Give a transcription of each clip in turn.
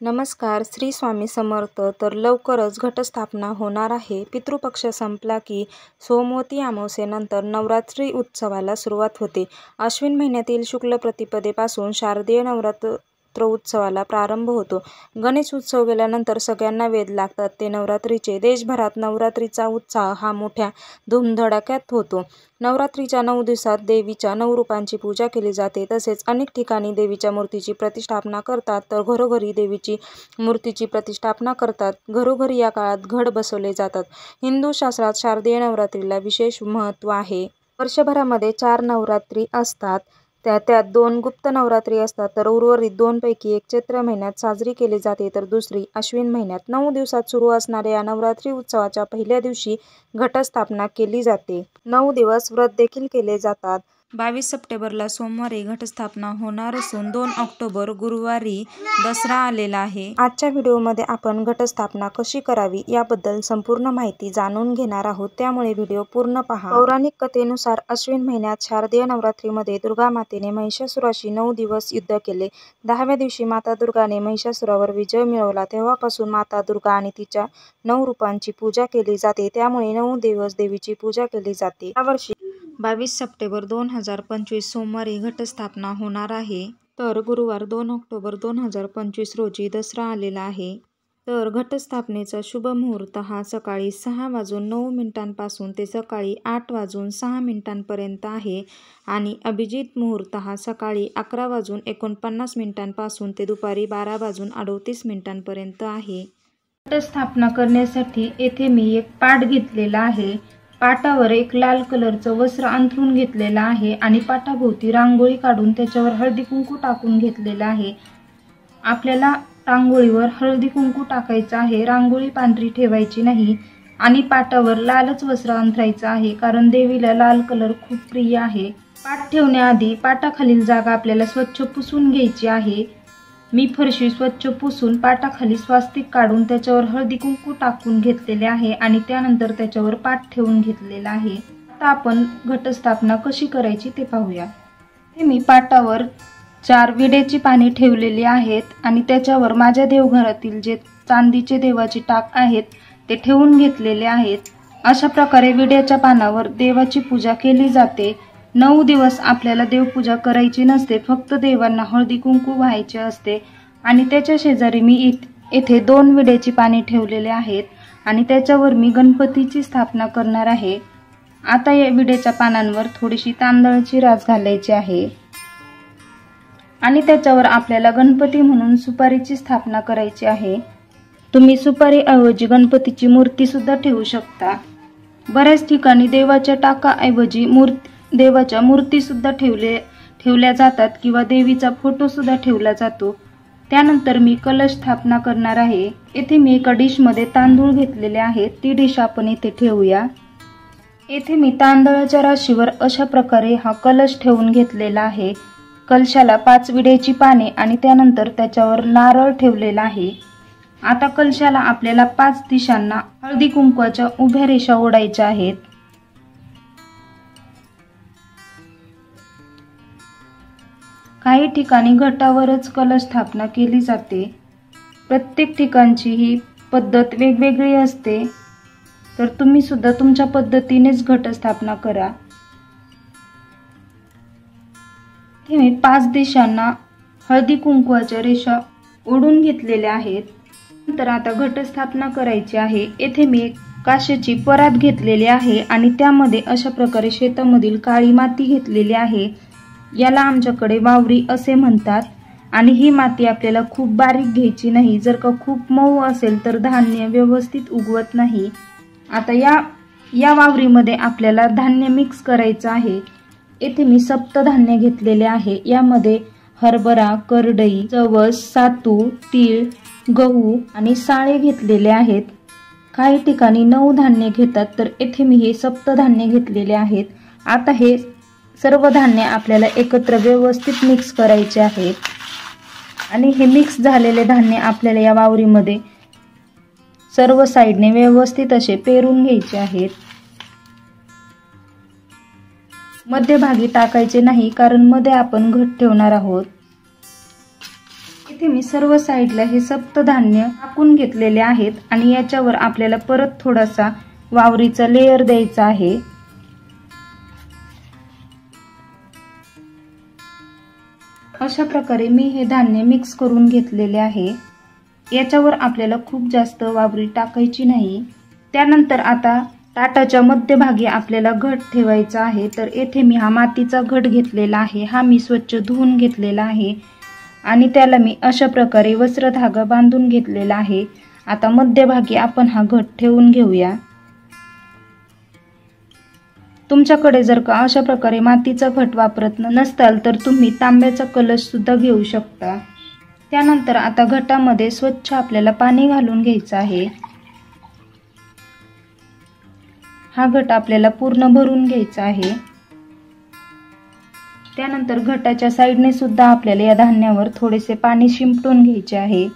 नमस्कार, श्री स्वामी समर्थ. तर लवकरच घटस्थापना होणार आहे. पितृपक्ष संपला की सोमवती अमावस्येनंतर नवरात्री उत्सवाला सुरुवात होते. अश्विन महिन्यातील शुक्ल प्रतिपदेपासून शारदीय नवरात्र उत्सवाला प्रारंभ होतो. गणेश उत्सव गेल्यानंतर सगळ्यांना वेध लागतात ते नवरात्रीचे. देशभरात नवरात्रीचा उत्साह हा मोठ्या धूमधडाक्यात होतो. नवरात्रीच्या 9 दिवसात देवीच्या 9 रूपांची पूजा केली जाते. तसेच अनेक ठिकाणी देवीच्या मूर्तीची प्रतिष्ठापना करतात, तर घरोघरी देवीची मूर्तीची प्रतिष्ठापना करतात. घरोघरी या काळात घट बसवले जातात. हिंदू शास्त्रात शारदीय नवरात्रीला विशेष महत्त्व आहे. वर्षभरामध्ये 4 नवरात्री असतात. त्यात 2 गुप्त नवरात्री असतात, तर उर्वरित 2 पैकी एक चैत्र महिन्यात साजरी केली जाते, तर दुसरी अश्विन महिन्यात. 9 दिवसात सुरू असणाऱ्या या नवरात्री उत्सवाच्या पहिल्या दिवशी घटस्थापना केली जाते. 9 दिवस व्रत देखील केले जातात. 22 सप्टेंबरला सोमवारी घटस्थापना होणार असून 2 ऑक्टोबर गुरुवारी दसरा आलेला आहे. आजच्या व्हिडिओमध्ये आपण घटस्थापना कशी करावी याबद्दल संपूर्ण माहिती जाणून घेणार आहोत, त्यामुळे व्हिडिओ पूर्ण पहा. पौराणिक कथेनुसार अश्विन महिन्यात शारदीय नवरात्रीमध्ये दुर्गा मातेने महिषासुराशी 9 दिवस युद्ध केले. 10व्या दिवशी माता दुर्गाने महिषासुरावर विजय मिळवला. तेव्हापासून माता दुर्गा आणि तिच्या 9 रूपांची पूजा केली जाते. त्यामुळे 9 दिवस देवीची पूजा केली जाते. यावर्षी 22 सप्टेंबर 2025 सोमवारी घटस्थापना होणार आहे. तर गुरुवार 2 ऑक्टोबर 2025 रोजी दसरा आलेला आहे. तर घटस्थापनेचा शुभ मुहूर्त हा सकाळी 6:09 पासून ते सकाळी 8:06 आहे आणि अभिजित मुहूर्त हा सकाळी 11:49 पासून ते दुपारी 12:38 आहे. घटस्थापना करण्यासाठी येथे मी एक पाट घेतलेला आहे. पाटावर एक लाल कलरचं वस्त्र अंथरून घेतलेलं आहे आणि पाटाभोवती रांगोळी काढून त्याच्यावर हळदी कुंकू टाकून घेतलेलं आहे. आपल्याला रांगोळीवर हळदी कुंकू टाकायचं आहे. रांगोळी पांढरी ठेवायची नाही आणि पाटावर लालच वस्त्र अंथरायचं आहे, कारण देवीला लाल कलर खूप प्रिय आहे. पाट ठेवण्याआधी पाटाखालील जागा आपल्याला स्वच्छ पुसून घ्यायची आहे. मी फरशी स्वच्छ पुसून पाटाखाली स्वास्तिक काढून त्याच्यावर हळदी कुंकू टाकून घेतलेले आहे आणि त्यानंतर त्याच्यावर पाट ठेवून घेतलेला आहे. आता आपण घटस्थापना कशी करायची ते पाहूया. मी पाटावर 4 विड्याची पाने ठेवलेली आहेत आणि त्याच्यावर माझ्या देवघरातील जे चांदीचे देवाचे टाक आहेत ते ठेवून घेतलेले आहेत. अशा प्रकारे विड्याच्या पानावर देवाची पूजा केली जाते. 9 दिवस आपल्याला देवपूजा करायची नसते, फक्त देवांना हळदी कुंकू व्हायचे असते. आणि त्याच्या शेजारी मी येथे 2 विड्याची पाने ठेवलेले आहेत आणि त्याच्यावर मी गणपतीची स्थापना करणार आहे. आता या विड्याच्या पानांवर थोडीशी तांदळाची रास घालायची आहे आणि त्याच्यावर आपल्याला गणपती म्हणून सुपारीची स्थापना करायची आहे. तुम्ही सुपारीऐवजी गणपतीची मूर्ती सुद्धा ठेवू शकता. बऱ्याच ठिकाणी देवाच्या टाकाऐवजी देवाच्या मूर्ती सुद्धा ठेवल्या जातात किंवा देवीचा फोटो सुद्धा ठेवला जातो. त्यानंतर मी कलश स्थापना करणार आहे. येथे मी एका डिशमध्ये तांदूळ घेतलेले आहेत. ती डिश आपण इथे ठेवूया. येथे मी तांदळाच्या राशीवर अशा प्रकारे हा कलश ठेवून घेतलेला आहे. कलशाला 5 विड्याची पाने आणि त्यानंतर त्याच्यावर नारळ ठेवलेला आहे. आता कलशाला आपल्याला 5 दिशांना हळदी कुंकवाच्या उभ्या रेषा ओढायच्या आहेत. काही ठिकाणी घटावरच कलश स्थापना केली जाते. प्रत्येक ठिकाणची ही पद्धत वेगवेगळी असते, तर तुम्ही सुद्धा तुमच्या पद्धतीनेच घटस्थापना करा. मी 5 दिशांना हळदी कुंकवाच्या रेषा ओढून घेतलेल्या आहेत. नंतर आता घटस्थापना करायची आहे. येथे मी एक काचेची परात घेतलेली आहे आणि त्यामध्ये अशा प्रकारे शेतामधील काळी माती घेतलेली आहे. याला आमच्याकडे वावरी असे म्हणतात आणि ही माती आपल्याला खूप बारीक घ्यायची नाही. जर का खूप मऊ असेल तर धान्य व्यवस्थित उगवत नाही. आता या वावरीमध्ये आपल्याला धान्य मिक्स करायचं आहे. येथे मी सप्तधान्य घेतलेले आहे. यामध्ये हरभरा, करडई, जवस, सातू, तीळ, गहू आणि साळे घेतलेले आहेत. काही ठिकाणी 9 धान्य घेतात, तर येथे मी हे सप्तधान्य घेतलेले आहेत. आता हे सर्व धान्य आपल्याला एकत्र व्यवस्थित मिक्स करायचे आहेत आणि हे मिक्स झालेले धान्य आपल्याला या वावरीमध्ये सर्व साईडने व्यवस्थित असे पेरून घ्यायचे आहेत. मध्यभागी टाकायचे नाही, कारण मध्ये आपण घट ठेवणार आहोत. इथे मी सर्व साईडला हे सप्तधान्य टाकून घेतलेले आहेत आणि याच्यावर आपल्याला परत थोडासा वावरीचा लेयर द्यायचा आहे। अशा प्रकारे मी हे धान्य मिक्स करून घेतलेले आहे। याच्यावर आपल्याला खूप जास्त वावरी टाकायची नाही। त्यानंतर आता ताटाच्या मध्यभागी आपल्याला घट ठेवायचा आहे। तर येथे मी हा मातीचा घट घेतलेला आहे। हा मी स्वच्छ धुवून घेतलेला आहे आणि त्याला मी अशा प्रकारे वस्त्र धागा बांधून घेतलेला आहे। आता मध्यभागी आपण हा घट ठेवून घेऊया। तुमच्याकडे जर का अशा प्रकारे मातीचा घट वापरत नसताल तर तुम्ही तांब्याचा कलश सुद्धा घेऊ शकता। त्यानंतर आता घटामध्ये स्वच्छ आपल्याला पाणी घालून घ्यायचं आहे। हा घट आपल्याला पूर्ण भरून घ्यायचा आहे। त्यानंतर घटाच्या साइडने सुद्धा आपल्याला या धान्यावर थोडेसे पाणी शिंपडून घ्यायचे आहे।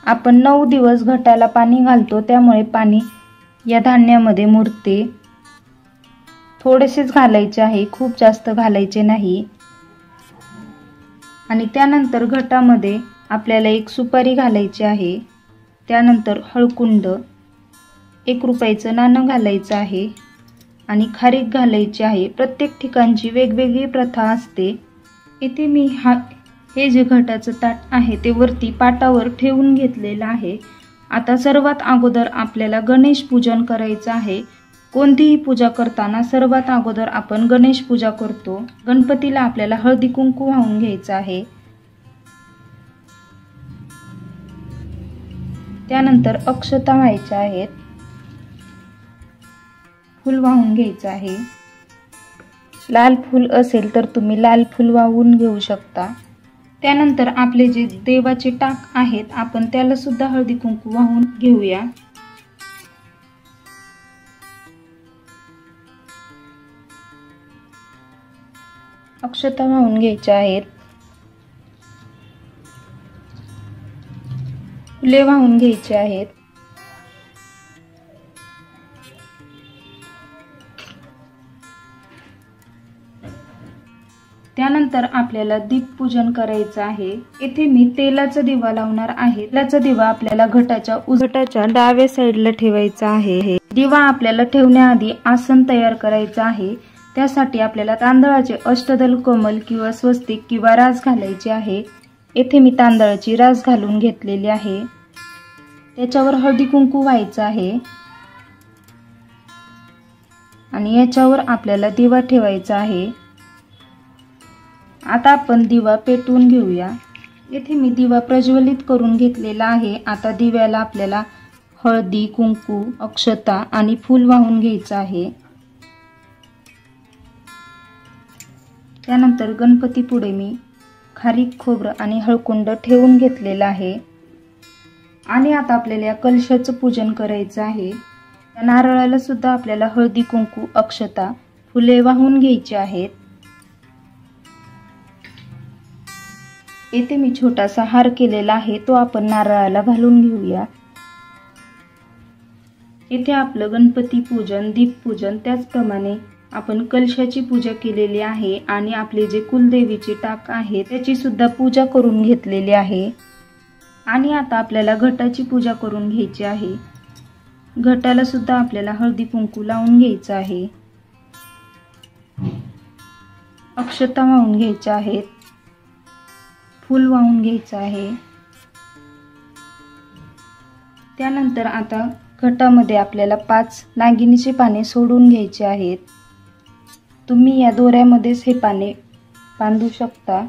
आपण 9 दिवस घटाला पाणी घालतो त्यामुळे पाणी या धान्यामध्ये मुरते। थोडेसेच घालायचे आहे, खूप जास्त घालायचे नाही। आणि त्यानंतर घटामध्ये आपल्याला एक सुपारी घालायची आहे। त्यानंतर हळकुंड, 1 रुपयाचं नाणं घालायचं आहे आणि खारीक घालायची आहे। प्रत्येक ठिकाणची वेगवेगळी प्रथा असते। इथे मी हे जे घटाचं ताट आहे ते वरती पाटावर ठेवून घेतलेलं आहे। आता सर्वात अगोदर आपल्याला गणेश पूजन करायचं आहे। कोणतीही पूजा करताना सर्वात अगोदर आपण गणेश पूजा करतो। गणपतीला आपल्याला हळदी कुंकू वाहून घ्यायचं आहे। त्यानंतर अक्षता व्हायच्या आहेत, फूल वाहून घ्यायचं आहे। लाल फूल असेल तर तुम्ही लाल फूल वाहून घेऊ शकता। त्यानंतर आपले जे देवाचे टाक आहेत आपण त्याला सुद्धा हळदी कुंकू वाहून घेऊया। अक्षता वाहून घ्यायच्या आहेत, फुले वाहून घ्यायची आहेत। त्यानंतर आपल्याला दीपपूजन करायचं आहे। इथे मी तेलाचा दिवा लावणार आहे। तेलाचा दिवा आपल्याला घटाच्या डाव्या साईडला ठेवायचा आहे। दिवा आपल्याला ठेवण्याआधी आसन तयार करायचं आहे। त्यासाठी आपल्याला तांदळाचे अष्टदल कमल किंवा स्वस्तिक किंवा रास घालायचे आहे। येथे मी तांदळाची रास घालून घेतलेली आहे। त्याच्यावर हळदी कुंकू व्हायचं आहे आणि याच्यावर आपल्याला दिवा ठेवायचा आहे। आता आपण दिवा पेटवून घेऊया। येथे मी दिवा प्रज्वलित करून घेतलेला आहे। आता दिव्याला आपल्याला हळदी कुंकू, अक्षता आणि फूल वाहून घ्यायचं आहे। त्यानंतर गणपती पुढे मी खारीक, खोबरं आणि हळकुंड ठेवून घेतलेला आहे। आणि आता आपल्याला या कलशाचं पूजन करायचं आहे। या नारळाला सुद्धा आपल्याला हळदी कुंकू, अक्षता, फुले वाहून घ्यायची आहेत। येथे मी छोटासा हार केलेला आहे, तो आपण नारळाला घालून घेऊया। येथे आपलं गणपती पूजन, दीप पूजन, त्याचप्रमाणे आपण कलशाची पूजा केलेली आहे आणि आपले जे कुलदेवीचे टाक आहे त्याची सुद्धा पूजा करून घेतलेली आहे। आणि आता आपल्याला घटाची पूजा करून घ्यायची आहे। घटाला सुद्धा आपल्याला हळदी कुंकू लावून घ्यायचं आहे। अक्षता वाहून घ्यायच्या आहेत, फूल वाहून घ्यायचं आहे। त्यानंतर आता घटामध्ये आपल्याला 5 नागिनीची पाने सोडून घ्यायची आहेत। तुम्ही या दोऱ्यामध्येच हे पाने बांधू शकता।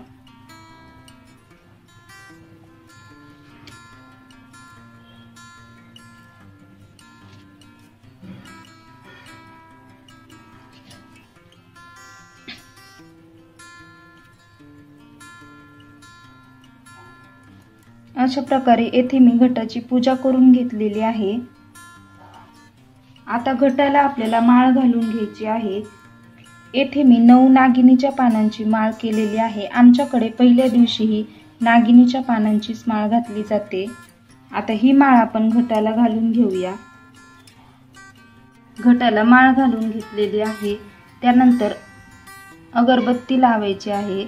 अशा प्रकारे येथे मी घटाची पूजा करून घेतलेली आहे। आता घटाला आपल्याला माळ घालून घ्यायची आहे। येथे मी 9 नागिनीच्या पानांची माळ केलेली आहे। आमच्याकडे पहिल्या दिवशीही नागिनीच्या पानांचीच माळ घातली जाते। आता ही माळ आपण घटाला घालून घेऊया। घटाला माळ घालून घेतलेली आहे। त्यानंतर अगरबत्ती लावायची आहे।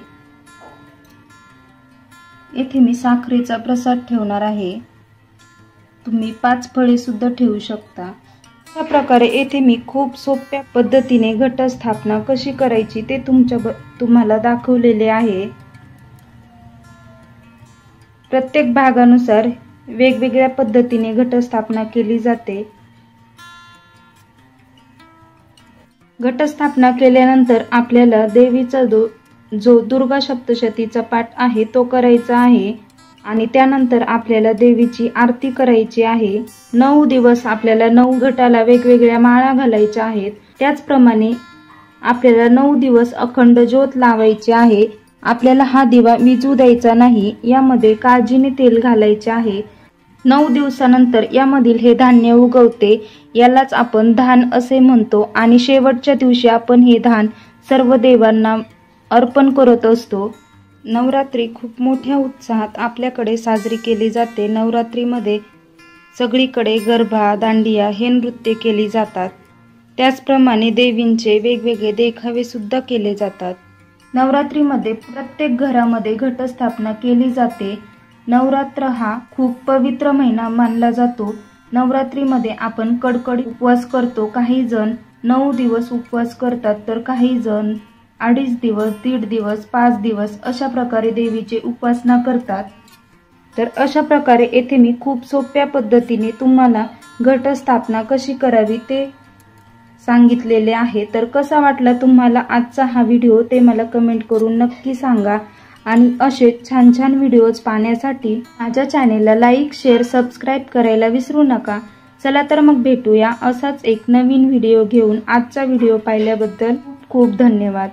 येथे मी साखरेचा प्रसाद ठेवणार आहे। तुम्ही 5 फळे सुद्धा ठेवू शकता। अशा प्रकारे येथे मी खूप सोप्या पद्धतीने घटस्थापना कशी करायची ते तुम्हाला दाखवलेले आहे। प्रत्येक भागानुसार वेगवेगळ्या पद्धतीने घटस्थापना केली जाते। घटस्थापना केल्यानंतर आपल्याला देवीचा जो दुर्गा सप्तशतीचा पाठ आहे तो करायचा आहे आणि त्यानंतर आपल्याला देवीची आरती करायची आहे। 9 दिवस आपल्याला 9 घटाला वेगवेगळ्या माळा घालायच्या आहेत। त्याचप्रमाणे आपल्याला 9 दिवस अखंड ज्योत लावायची आहे। आपल्याला हा दिवा विझू द्यायचा नाही, यामध्ये काळजीने तेल घालायचे आहे। 9 दिवसानंतर यामधील हे धान्य उगवते, यालाच आपण धान असे म्हणतो आणि शेवटच्या दिवशी आपण हे धान सर्व देवांना अर्पण करत असतो। नवरात्री खूप मोठ्या उत्साहात आपल्याकडे साजरी केली जाते। नवरात्रीमध्ये सगळीकडे गरबा, दांडिया हे नृत्य केली जातात। त्याचप्रमाणे देवींचे वेगवेगळे देखावे सुद्धा केले जातात। नवरात्रीमध्ये प्रत्येक घरामध्ये घटस्थापना केली जाते। नवरात्र हा खूप पवित्र महिना मानला जातो। नवरात्रीमध्ये आपण कडकडीत उपवास करतो। काही जण 9 दिवस उपवास करतात, तर काही जण 2.5 दिवस, 1.5 दिवस, 5 दिवस अशा प्रकारे देवीची उपासना करतात। तर अशा प्रकारे येथे मी खूप सोप्या पद्धतीने तुम्हाला घटस्थापना कशी करावी ते सांगितलेले आहे। तर कसा वाटला तुम्हाला आजचा हा व्हिडिओ ते मला कमेंट करून नक्की सांगा आणि असे छान छान व्हिडिओज पाहण्यासाठी माझ्या चॅनेलला लाईक, शेअर, सबस्क्राईब करायला विसरू नका। चला तर मग भेटूया असाच एक नवीन व्हिडिओ घेऊन। आजचा व्हिडिओ पाहिल्याबद्दल खूप धन्यवाद।